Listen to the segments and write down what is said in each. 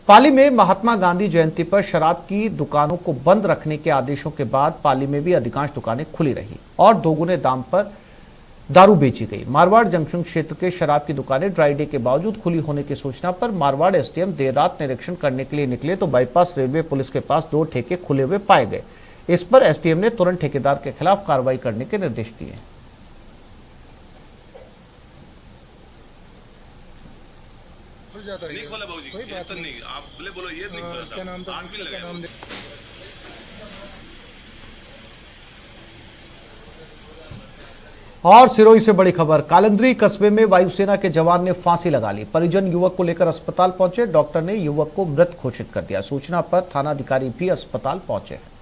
पाली में महात्मा गांधी जयंती पर शराब की दुकानों को बंद रखने के आदेशों के बाद पाली में भी अधिकांश दुकानें खुली रही और दोगुने दाम पर दारू बेची गई। मारवाड़ जंक्शन क्षेत्र के शराब की दुकानें ड्राई डे के बावजूद खुली होने की सूचना पर मारवाड़ एसडीएम देर रात निरीक्षण करने के लिए निकले तो बाईपास रेलवे पुलिस के पास 2 ठेके खुले हुए पाए गए। इस पर एसडीएम ने तुरंत ठेकेदार के खिलाफ कार्रवाई करने के निर्देश दिए। नहीं खोला बाबूजी, कोई बात नहीं, आप बोलो ये नहीं खोला था, क्या नाम था? और सिरोही से बड़ी खबर, कालंद्री कस्बे में वायुसेना के जवान ने फांसी लगा ली। परिजन युवक को लेकर अस्पताल पहुंचे। डॉक्टर ने युवक को मृत घोषित कर दिया। सूचना पर थानाधिकारी भी अस्पताल पहुंचे हैं।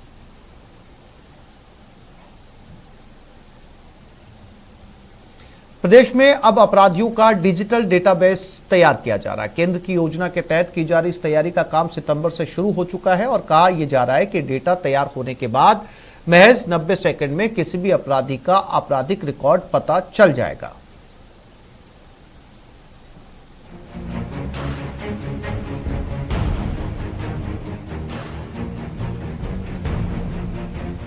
प्रदेश में अब अपराधियों का डिजिटल डेटाबेस तैयार किया जा रहा है। केंद्र की योजना के तहत की जा रही इस तैयारी का काम सितंबर से शुरू हो चुका है और कहा यह जा रहा है कि डेटा तैयार होने के बाद महज 90 सेकंड में किसी भी अपराधी का आपराधिक रिकॉर्ड पता चल जाएगा।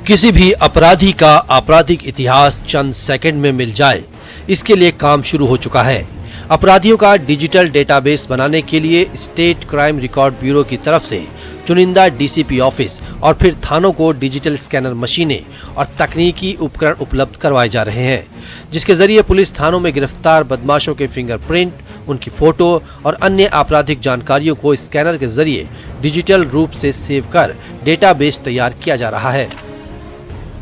किसी भी अपराधी का आपराधिक इतिहास चंद सेकंड में मिल जाए, इसके लिए काम शुरू हो चुका है। अपराधियों का डिजिटल डेटाबेस बनाने के लिए स्टेट क्राइम रिकॉर्ड ब्यूरो की तरफ से चुनिंदा डीसीपी ऑफिस और फिर थानों को डिजिटल स्कैनर मशीनें और तकनीकी उपकरण उपलब्ध करवाए जा रहे हैं, जिसके जरिए पुलिस थानों में गिरफ्तार बदमाशों के फिंगरप्रिंट, उनकी फोटो और अन्य आपराधिक जानकारियों को स्कैनर के जरिए डिजिटल रूप से सेव कर डेटाबेस तैयार किया जा रहा है।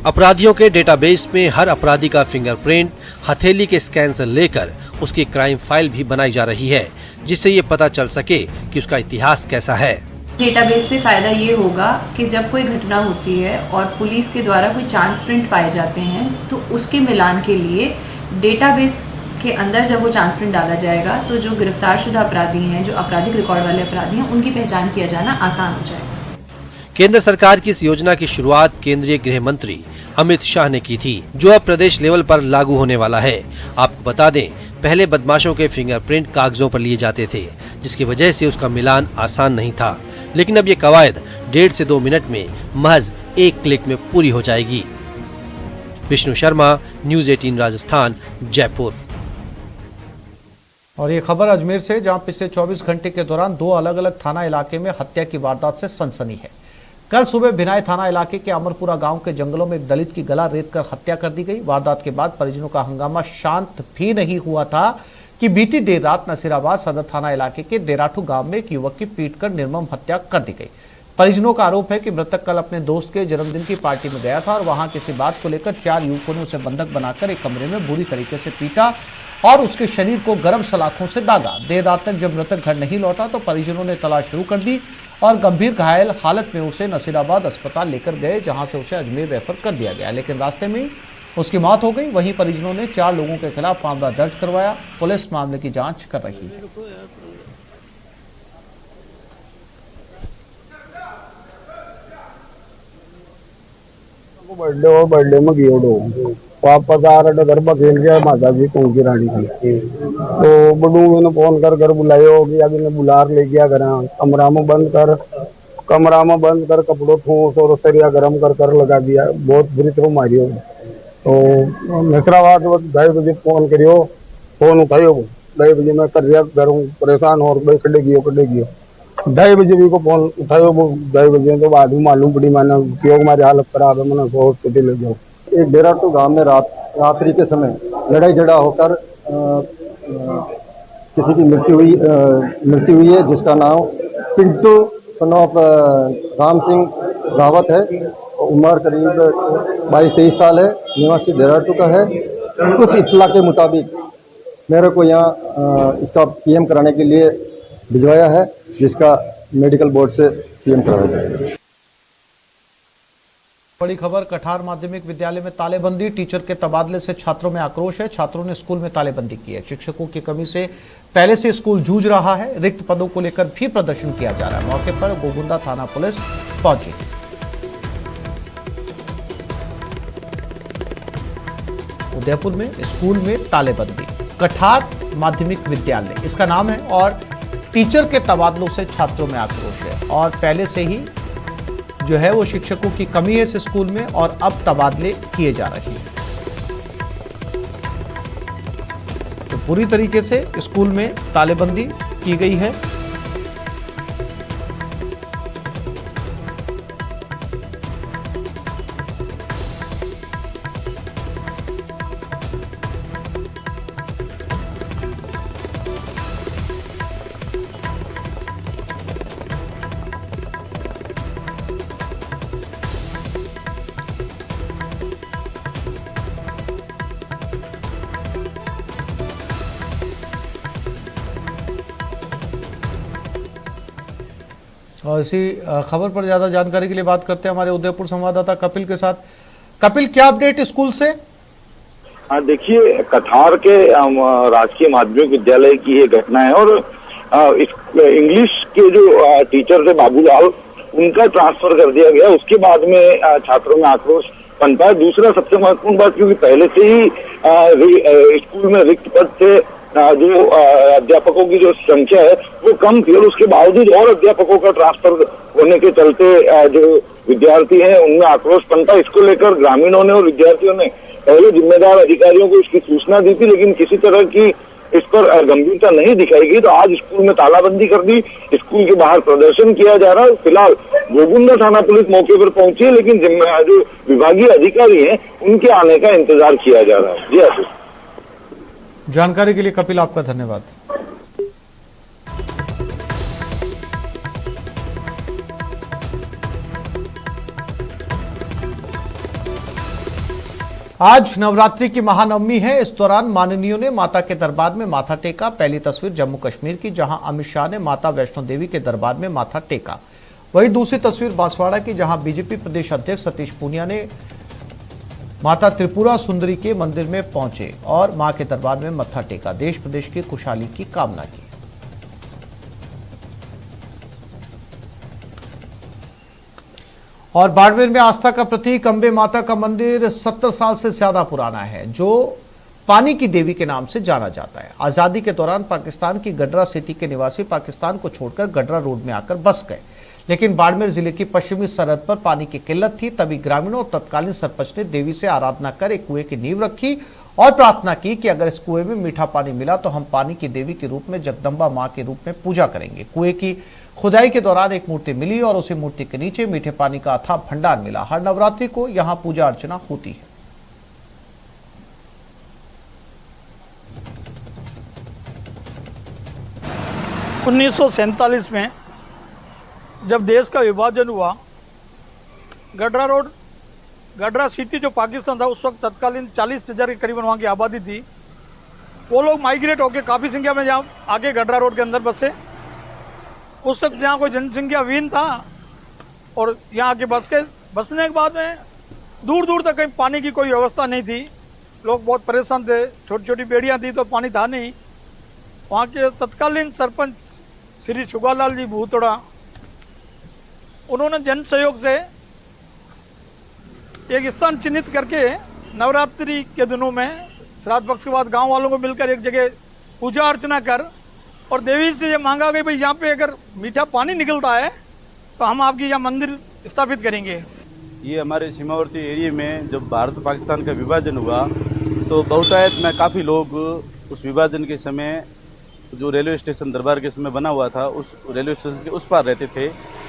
अपराधियों के डेटाबेस में हर अपराधी का फिंगरप्रिंट, हथेली के स्कैन से लेकर उसकी क्राइम फाइल भी बनाई जा रही है, जिससे ये पता चल सके कि उसका इतिहास कैसा है। डेटाबेस से फायदा ये होगा कि जब कोई घटना होती है और पुलिस के द्वारा कोई चांस प्रिंट पाए जाते हैं तो उसके मिलान के लिए डेटाबेस के अंदर जब वो चांस प्रिंट डाला जाएगा तो जो गिरफ्तार शुदा अपराधी हैं, जो आपराधिक रिकॉर्ड वाले अपराधी हैं, उनकी पहचान किया जाना आसान हो जाएगा। केंद्र सरकार की इस योजना की शुरुआत केंद्रीय गृह मंत्री अमित शाह ने की थी, जो अब प्रदेश लेवल पर लागू होने वाला है। आपको बता दें, पहले बदमाशों के फिंगरप्रिंट कागजों पर लिए जाते थे, जिसकी वजह से उसका मिलान आसान नहीं था, लेकिन अब ये कवायद 1.5 से 2 मिनट में महज 1 क्लिक में पूरी हो जाएगी। विष्णु शर्मा, न्यूज़ 18 राजस्थान, जयपुर। और ये खबर अजमेर से, जहां पिछले 24 घंटे के दौरान 2 अलग-अलग थाना इलाके में हत्या की वारदात से सनसनी है। कल सुबह भिनाई थाना इलाके के अमरपुरा गांव के जंगलों में एक दलित की गला रेत कर हत्या कर दी गई। वारदात के बाद परिजनों का हंगामा शांत भी नहीं हुआ था कि बीती देर रात नसीराबाद सदर थाना इलाके के देराठू गांव में एक युवक की पीटकर निर्मम हत्या कर दी गई। परिजनों का आरोप है कि मृतक कल अपने दोस्त के जन्मदिन की पार्टी में गया था और वहां किसी बात को लेकर 4 युवकों ने उसे बंधक बनाकर एक कमरे में बुरी तरीके से पीटा और उसके शरीर को गर्म सलाखों से दागा। देर रात तक जब मृतक घर नहीं लौटा तो परिजनों ने तलाश शुरू कर दी और गंभीर घायल हालत में उसे नसीराबाद अस्पताल लेकर गए, जहां से उसे अजमेर रेफर कर दिया गया, लेकिन रास्ते में उसकी मौत हो गई। वहीं परिजनों ने 4 लोगों के खिलाफ मामला दर्ज करवाया। पुलिस मामले की जांच कर रही है। बर्थडे में गियोड़ो वापस आ रहा गरबा खेल गया माता जी कौन की रानी की तो बड़ू मैंने फोन कर घर बुलायो कि अभी ने बुलार ले गया घर कमरा में बंद कर कपड़ों ठूस और सरिया गर्म कर लगा दिया। बहुत बुरी तरह मारियो। तो नसराबाद 2:30 बजे फोन करियो, फोन उठाइयो। 2:30 बजे मैं कर दिया, घर परेशान और भाई कटे गियो 2:30 बजे भी को फोन उठायो। वो 2:30 बजे तो बाद में मालूम पड़ी मैंने क्यों हमारी हालत खराब है, मैंने हॉस्पिटल ले जाओ। एक डेराटू गांव में रात्रि के समय लड़ाई झगड़ा होकर किसी की मृत्यु हुई है, जिसका नाम पिंटू सन ऑफ राम सिंह रावत है। उम्र करीब 22-23 साल है, निवासी डेराटू का है। उस इत्तला के मुताबिक मेरे को यहाँ इसका पीएम कराने के लिए भिजवाया है, जिसका मेडिकल बोर्ड से पीएम करवाया जाएगा। बड़ी खबर, कठार माध्यमिक विद्यालय में तालेबंदी। टीचर के तबादले से छात्रों में आक्रोश है। छात्रों ने स्कूल में तालेबंदी की है। शिक्षकों की कमी से पहले से स्कूल जूझ रहा है। रिक्त पदों को लेकर भी प्रदर्शन किया जा रहा है। मौके पर गोगुंदा थाना पुलिस पहुंची। उदयपुर में स्कूल में तालेबंदी, कठार माध्यमिक विद्यालय इसका नाम है, और टीचर के तबादलों से छात्रों में आक्रोश है और पहले से ही जो है वो शिक्षकों की कमी है इस स्कूल में और अब तबादले किए जा रहे हैं। तो पूरी तरीके से स्कूल में तालेबंदी की गई है। और इसी खबर पर ज्यादा जानकारी के लिए बात करते हैं हमारे उदयपुर संवाददाता कपिल के साथ। कपिल, क्या अपडेट स्कूल से? हाँ, देखिए, कठार के राजकीय माध्यमिक विद्यालय की ये घटना है और इंग्लिश के जो टीचर थे बाबूलाल, उनका ट्रांसफर कर दिया गया। उसके बाद में छात्रों में आक्रोश पनपा है। दूसरा सबसे महत्वपूर्ण बात, क्योंकि पहले से ही स्कूल में रिक्त पद थे, जो अध्यापकों की जो संख्या है वो कम थी और उसके बावजूद और अध्यापकों का ट्रांसफर होने के चलते जो विद्यार्थी हैं उनमें आक्रोश पनपा। इसको लेकर ग्रामीणों ने और विद्यार्थियों ने पहले जिम्मेदार अधिकारियों को इसकी सूचना दी थी, लेकिन किसी तरह की इस पर गंभीरता नहीं दिखाई गई। तो आज स्कूल में तालाबंदी कर दी, स्कूल के बाहर प्रदर्शन किया जा रहा है। फिलहाल गोगुंडा थाना पुलिस मौके पर पहुंची है, लेकिन जो विभागीय अधिकारी हैं उनके आने का इंतजार किया जा रहा है। जी आशीष। जानकारी के लिए कपिल आपका धन्यवाद। आज नवरात्रि की महानवमी है। इस दौरान माननीयों ने माता के दरबार में माथा टेका। पहली तस्वीर जम्मू कश्मीर की, जहां अमित शाह ने माता वैष्णो देवी के दरबार में माथा टेका। वहीं दूसरी तस्वीर बांसवाड़ा की, जहां बीजेपी प्रदेश अध्यक्ष सतीश पूनिया ने माता त्रिपुरा सुंदरी के मंदिर में पहुंचे और मां के दरबार में मत्था टेका। देश प्रदेश की खुशहाली की कामना की। और बाड़मेर में आस्था का प्रतीक अंबे माता का मंदिर 70 साल से ज्यादा पुराना है, जो पानी की देवी के नाम से जाना जाता है। आजादी के दौरान पाकिस्तान की गडरा सिटी के निवासी पाकिस्तान को छोड़कर गडरा रोड में आकर बस गए, लेकिन बाड़मेर जिले की पश्चिमी सरहद पर पानी की किल्लत थी। तभी ग्रामीणों और तत्कालीन सरपंच ने देवी से आराधना कर एक कुएं की नींव रखी और प्रार्थना की कि अगर इस कुएं में मीठा पानी मिला तो हम पानी की देवी के रूप में जगदम्बा मां के रूप में पूजा करेंगे। कुएं की खुदाई के दौरान एक मूर्ति मिली और उसी मूर्ति के नीचे मीठे पानी का अथाह भंडार मिला। हर नवरात्रि को यहाँ पूजा अर्चना होती है। उन्नीस में जब देश का विभाजन हुआ, गडरा रोड, गडरा सिटी जो पाकिस्तान था, उस वक्त तत्कालीन 40,000 के करीबन वहाँ की आबादी थी। वो लोग माइग्रेट होकर काफ़ी संख्या में जहाँ आगे गडरा रोड के अंदर बसे। उस वक्त जहाँ कोई जनसंख्या विहीन था और यहाँ आके बसने के बाद में दूर दूर तक कहीं पानी की कोई व्यवस्था नहीं थी। लोग बहुत परेशान थे, छोटी छोटी बेड़ियाँ थी तो पानी था नहीं। वहाँ के तत्कालीन सरपंच श्री छुगालाल जी भूतोड़ा, उन्होंने जन सहयोग से एक स्थान चिन्हित करके नवरात्रि के दिनों में श्राद्ध पक्ष के बाद गांव वालों को मिलकर एक जगह पूजा अर्चना कर और देवी से ये मांगा गई, भाई यहाँ पे अगर मीठा पानी निकलता है तो हम आपकी यहाँ मंदिर स्थापित करेंगे। ये हमारे सीमावर्ती एरिया में जब भारत पाकिस्तान का विभाजन हुआ तो बहुतायत में काफ़ी लोग उस विभाजन के समय जो रेलवे स्टेशन दरबार के समय बना हुआ था, उस रेलवे स्टेशन के उस पार रहते थे।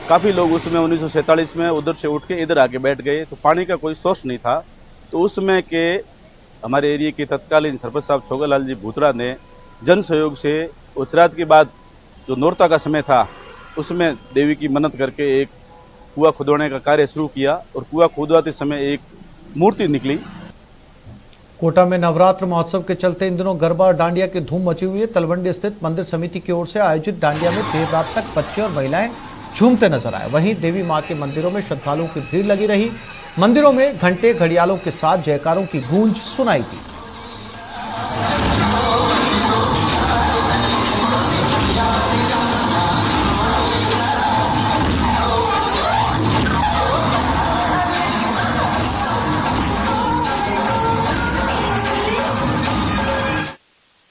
काफ़ी लोग उसमें 1947 में उधर से उठ के इधर आके बैठ गए, तो पानी का कोई सोर्स नहीं था। तो उस समय के हमारे एरिया के तत्कालीन सरपंच साहब छोगालाल जी भूतड़ा ने जन सहयोग से उस रात के बाद जो नौरता का समय था उसमें देवी की मन्नत करके एक कुआं खुदवाने का कार्य शुरू किया और कुआं खुदवाते समय एक मूर्ति निकली। कोटा में नवरात्र महोत्सव के चलते इन दिनों गरबा और डांडिया की धूम मची हुई है। तलवंडी स्थित मंदिर समिति की ओर से आयोजित डांडिया में देर रात तक बच्चे और महिलाएं झूमते नजर आए। वहीं देवी मां के मंदिरों में श्रद्धालुओं की भीड़ लगी रही। मंदिरों में घंटे घड़ियालों के साथ जयकारों की गूंज सुनाई दी।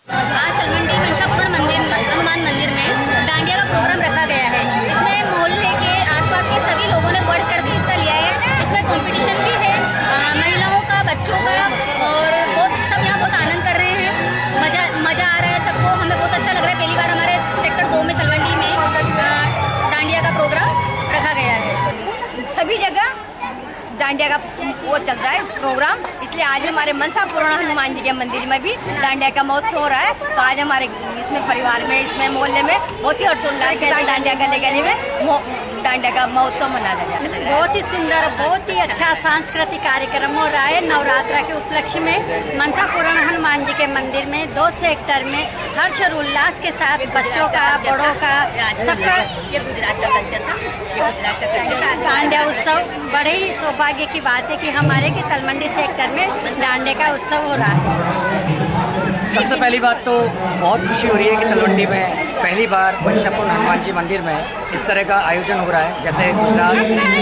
आज तलवंडी हनुमान मंदिर में डांडिया डांडिया का वो चल रहा है प्रोग्राम, इसलिए आज हमारे मनसा पूर्ण हनुमान जी के मंदिर में भी डांडिया का महोत्सव हो रहा है। तो आज हमारे इसमें परिवार में, इसमें मोहल्ले में बहुत ही हर्षोल्लास के साथ डांडिया गली गली में डांडिया का महोत्सव मनाया जा रहा है। बहुत ही सुंदर, बहुत ही अच्छा सांस्कृतिक कार्यक्रम हो रहा है। नवरात्र के उपलक्ष्य में मनसा पूर्ण हनुमान जी के मंदिर में 2 सेक्टर में हर्ष और उल्लास के साथ बच्चों का, बड़ों का, सबका ये गुजरात का कल्चर था, ये गुजरात का कल्चर था। डांडिया उत्सव बड़े ही सौभाग्य की बात है कि हमारे के तलमंडी सेक्टर में डांडिया का उत्सव हो रहा है। सबसे पहली बात तो बहुत खुशी हो रही है कि तलवंडी में पहली बार मनसा पूर्ण हनुमान जी मंदिर में इस तरह का आयोजन हो रहा है। जैसे गुजरात,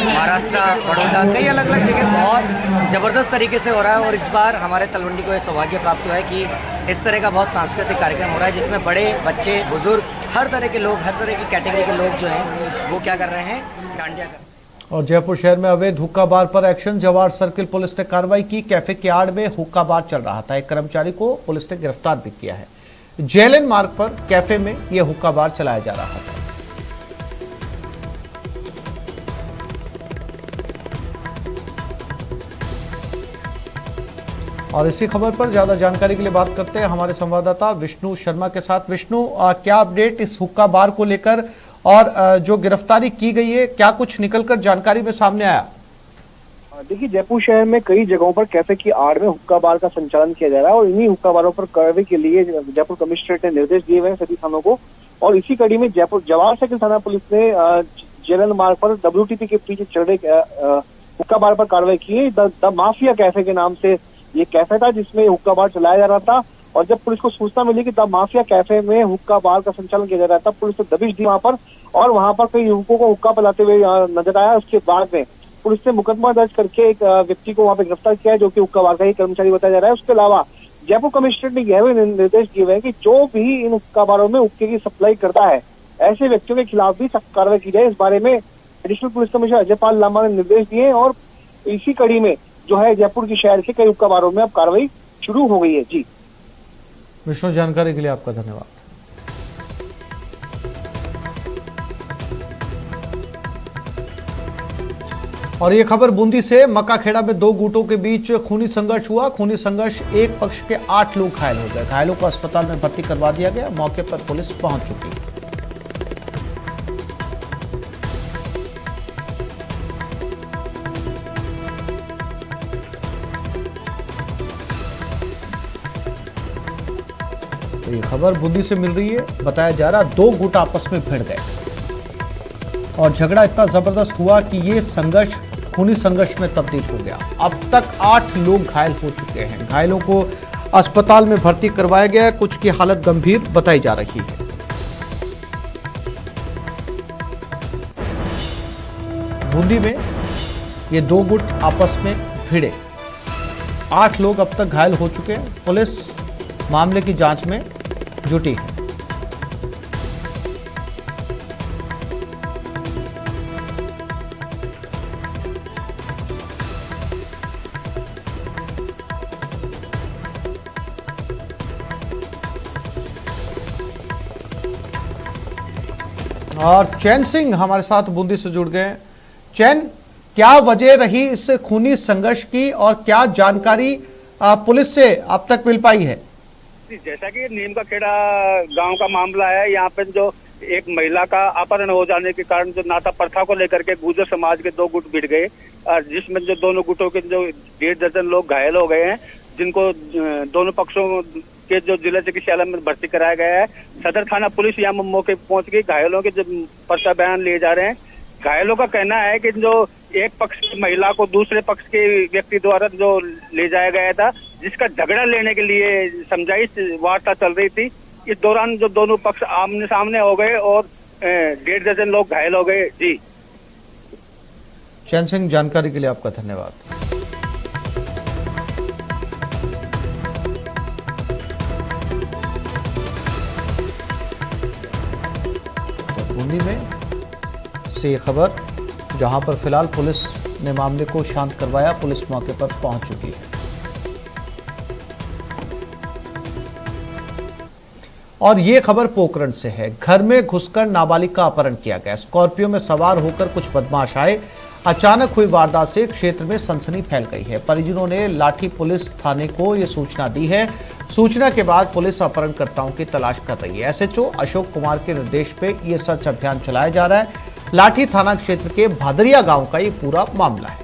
महाराष्ट्र, बड़ौदा, कई अलग अलग जगह बहुत ज़बरदस्त तरीके से हो रहा है और इस बार हमारे तलवंडी को यह सौभाग्य प्राप्त हुआ है कि इस तरह का बहुत सांस्कृतिक कार्यक्रम हो रहा है जिसमें बड़े, बच्चे, बुजुर्ग, हर तरह के लोग, हर तरह की कैटेगरी के लोग जो हैं वो क्या कर रहे हैं, डांडिया कर। और जयपुर शहर में अवैध हुक्का बार पर एक्शन, जवाहर सर्किल पुलिस ने कार्रवाई की। कैफे के आड़ में हुक्का बार चल रहा था, एक कर्मचारी को पुलिस ने गिरफ्तार भी किया है। जेएलएन मार्ग पर कैफे में यह हुक्का बार चलाया जा रहा था। और इसी खबर पर ज्यादा जानकारी के लिए बात करते हैं हमारे संवाददाता विष्णु शर्मा के साथ। विष्णु, क्या अपडेट इस हुक्का बार को लेकर और जो गिरफ्तारी की गई है, क्या कुछ निकलकर जानकारी में सामने आया? देखिए, जयपुर शहर में कई जगहों पर कैफे की आड़ में हुक्का बार का संचालन किया जा रहा है और इन्हीं हुक्का बारों पर कार्रवाई के लिए जयपुर कमिश्नरेट ने निर्देश दिए हुए हैं सभी थानों को। और इसी कड़ी में जयपुर जवाहर सर्किल थाना पुलिस ने जेएलएन मार्ग पर WTP के पीछे चल रहे हुक्का बार पर कार्रवाई की है। द माफिया कैफे के नाम से ये कैफे था जिसमें हुक्का बार चलाया जा रहा था और जब पुलिस को सूचना मिली कि द माफिया कैफे में हुक्का बार का संचालन किया जा रहा था, पुलिस ने दबिश दी वहां पर और वहां पर कई युवकों को हुक्का पिलाते हुए नजर आया। उसके बाद में पुलिस ने मुकदमा दर्ज करके एक व्यक्ति को वहां पर गिरफ्तार किया है जो कि हुक्का बार का ही कर्मचारी बताया जा रहा है। उसके अलावा जयपुर कमिश्नरेट ने यह भी निर्देश दिए हुए हैं कि जो भी इन हुक्का बारों में हुक्के की सप्लाई करता है ऐसे व्यक्तियों के खिलाफ भी सख्त कार्रवाई की जाए। इस बारे में additional police commissioner Ajay Pal Lamba ने निर्देश दिए हैं और इसी कड़ी में जो है जयपुर की शहर के कई हुक्का बारों में अब कार्रवाई शुरू हो गई है। जी विष्णु, जानकारी के लिए आपका धन्यवाद। और ये खबर बूंदी से, मक्काखेड़ा में 2 गुटों के बीच खूनी संघर्ष हुआ। खूनी संघर्ष, एक पक्ष के 8 लोग घायल हो गए। घायलों को अस्पताल में भर्ती करवा दिया गया। मौके पर पुलिस पहुंच चुकी है। ये खबर बूंदी से मिल रही है। बताया जा रहा 2 गुट आपस में भिड़ गए और झगड़ा इतना जबरदस्त हुआ कि ये संघर्ष खूनी संघर्ष में तब्दील हो गया। अब तक 8 लोग घायल हो चुके हैं। घायलों को अस्पताल में भर्ती करवाया गया है। कुछ की हालत गंभीर बताई जा रही है। बूंदी में ये 2 गुट आपस में भिड़े, 8 लोग अब तक घायल हो चुके हैं। पुलिस मामले की जांच में जुटी है। और चैन सिंह हमारे साथ बूंदी से जुड़ गए। चैन, क्या वजह रही इस खूनी संघर्ष की और क्या जानकारी पुलिस से अब तक मिल पाई है? जैसा कि नीम का खेड़ा गांव का मामला है, यहाँ पे जो एक महिला का अपहरण हो जाने के कारण जो नाता प्रथा को लेकर के गुर्जर समाज के 2 गुट भिड़ गए, जिसमें जो दोनों गुटों के जो 1.5 दर्जन लोग घायल हो गए हैं, जिनको दोनों पक्षों के जो जिला चिकित्सालय में भर्ती कराया गया है। सदर थाना पुलिस यहाँ मौके पहुंच गई। घायलों के जो पर्चा बयान लिए जा रहे हैं। घायलों का कहना है कि जो एक पक्ष की महिला को दूसरे पक्ष के व्यक्ति द्वारा जो ले जाया गया था, जिसका झगड़ा लेने के लिए समझाइश वार्ता चल रही थी, इस दौरान जो दोनों पक्ष आमने सामने हो गए और 1.5 दर्जन लोग घायल हो गए। जी चैन सिंह, जानकारी के लिए आपका धन्यवाद। तो बूंदी में से ये खबर, जहां पर फिलहाल पुलिस ने मामले को शांत करवाया। पुलिस मौके पर पहुंच चुकी है। और ये खबर पोखरण से है। घर में घुसकर नाबालिग का अपहरण किया गया। स्कॉर्पियो में सवार होकर कुछ बदमाश आए, अचानक हुई वारदात से क्षेत्र में सनसनी फैल गई है। परिजनों ने लाठी पुलिस थाने को ये सूचना दी है। सूचना के बाद पुलिस अपहरणकर्ताओं की तलाश कर रही है। एसएचओ अशोक कुमार के निर्देश पे ये सर्च अभियान चलाया जा रहा है। लाठी थाना क्षेत्र के भादरिया गांव का ये पूरा मामला है।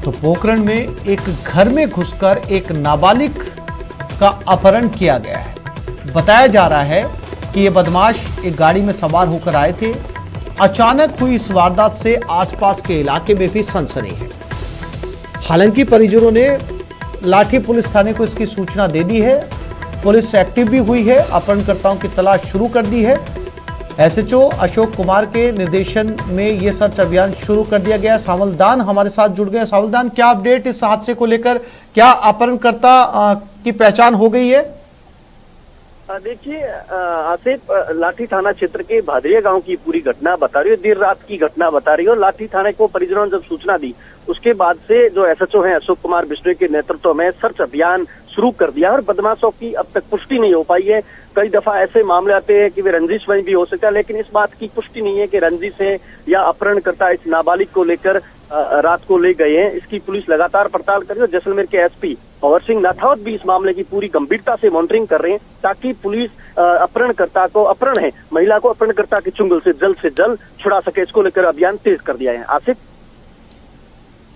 तो पोखरण में एक घर में घुसकर एक नाबालिग का अपहरण किया गया है। बताया जा रहा है कि ये बदमाश एक गाड़ी में सवार होकर आए थे। अचानक हुई इस वारदात से आसपास के इलाके में भी सनसनी है। हालांकि परिजनों ने लाठी पुलिस थाने को इसकी सूचना दे दी है। पुलिस एक्टिव भी हुई है, अपहरणकर्ताओं की तलाश शुरू कर दी है। एसएचओ अशोक कुमार के निर्देशन में यह सर्च अभियान शुरू कर दिया गया। सावलदान हमारे साथ जुड़ गए। सावलदान, क्या अपडेट इस हादसे को लेकर? क्या अपहरणकर्ता की पहचान हो गई है? देखिए आसिफ, लाठी थाना क्षेत्र के भादरिया गांव की पूरी घटना बता रही है, देर रात की घटना बता रही है। और लाठी थाने को परिजनों ने जब सूचना दी उसके बाद से जो एसएचओ हैं अशोक कुमार बिश्नोई के नेतृत्व में सर्च अभियान शुरू कर दिया। और बदमाशों की अब तक पुष्टि नहीं हो पाई है। कई दफा ऐसे मामले आते हैं कि वे रंजिश वहीं भी हो सकता है, लेकिन इस बात की पुष्टि नहीं है कि रंजिश है या अपहरणकर्ता इस नाबालिग को लेकर रात को ले गए हैं। इसकी पुलिस लगातार पड़ताल कर रही है। जैसलमेर के एसपी पवर सिंह नाथावत भी इस मामले की पूरी गंभीरता से मॉनिटरिंग कर रहे हैं, ताकि पुलिस अपहरणकर्ता को महिला को अपहरणकर्ता के चुंगल से जल्द छुड़ा सके। इसको लेकर अभियान तेज कर दिया है। आसिफ,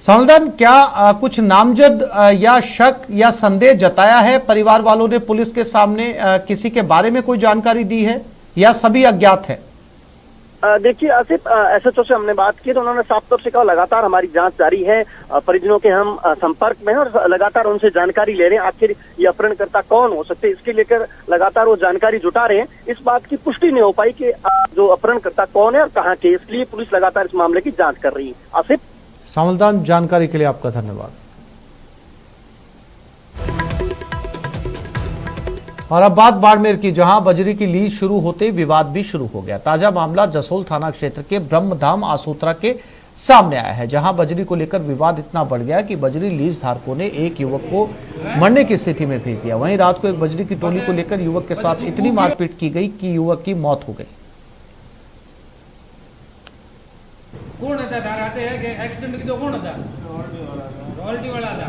सावलदान, क्या कुछ नामजद या शक या संदेह जताया है परिवार वालों ने पुलिस के सामने? किसी के बारे में कोई जानकारी दी है या सभी अज्ञात है? देखिए आसिफ, एसएचओ से हमने बात की तो उन्होंने साफ तौर से कहा लगातार हमारी जांच जारी है, परिजनों के हम संपर्क में हैं और लगातार उनसे जानकारी ले रहे हैं। आखिर ये अपहरणकर्ता कौन हो सकते हैं, इसके लेकर लगातार वो जानकारी जुटा रहे हैं। इस बात की पुष्टि नहीं हो पाई कि जो अपहरणकर्ता कौन है और कहाँ के, इसलिए पुलिस लगातार इस मामले की जांच कर रही है। आसिफ, सावलदान, जानकारी के लिए आपका धन्यवाद। और अब बात बाड़मेर की, जहां बजरी की लीज शुरू होते ही विवाद भी शुरू हो गया। ताजा मामला जसोल थाना क्षेत्र के ब्रह्मधाम आसोत्रा के सामने आया है, जहां बजरी को लेकर विवाद इतना बढ़ गया कि बजरी लीज धारकों ने एक युवक को मरने की स्थिति में भेज दिया। वहीं रात को एक बजरी की टोली को लेकर युवक के साथ इतनी मारपीट की गई कि युवक की मौत हो गई। कौन था धाराते है कि एक्सीडेंट की तो कौन था? रॉयल्टी वाला था।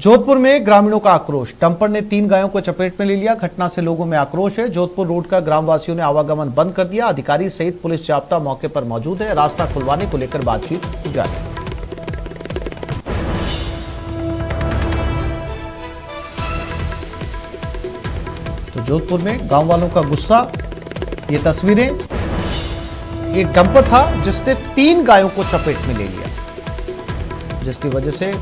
जोधपुर में ग्रामीणों का आक्रोश। डंपर ने 3 गायों को चपेट में ले लिया। घटना से लोगों में आक्रोश है। जोधपुर रोड का ग्रामवासियों ने आवागमन बंद कर दिया। अधिकारी सहित पुलिस जाब्ता मौके पर मौजूद है। रास्ता खुलवाने को लेकर बातचीत जारी। तो जोधपुर में गांव वालों का गुस्सा। ये तस्वीरें, एक डंपर था जिसने 3 गायों को चपेट में ले लिया, जिसकी वजह से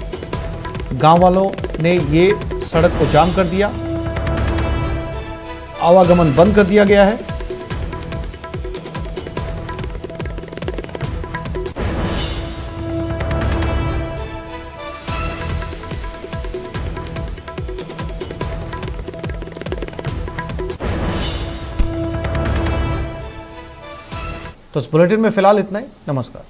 गांव वालों ने ये सड़क को जाम कर दिया। आवागमन बंद कर दिया गया है। तो इस बुलेटिन में फिलहाल इतना ही। नमस्कार।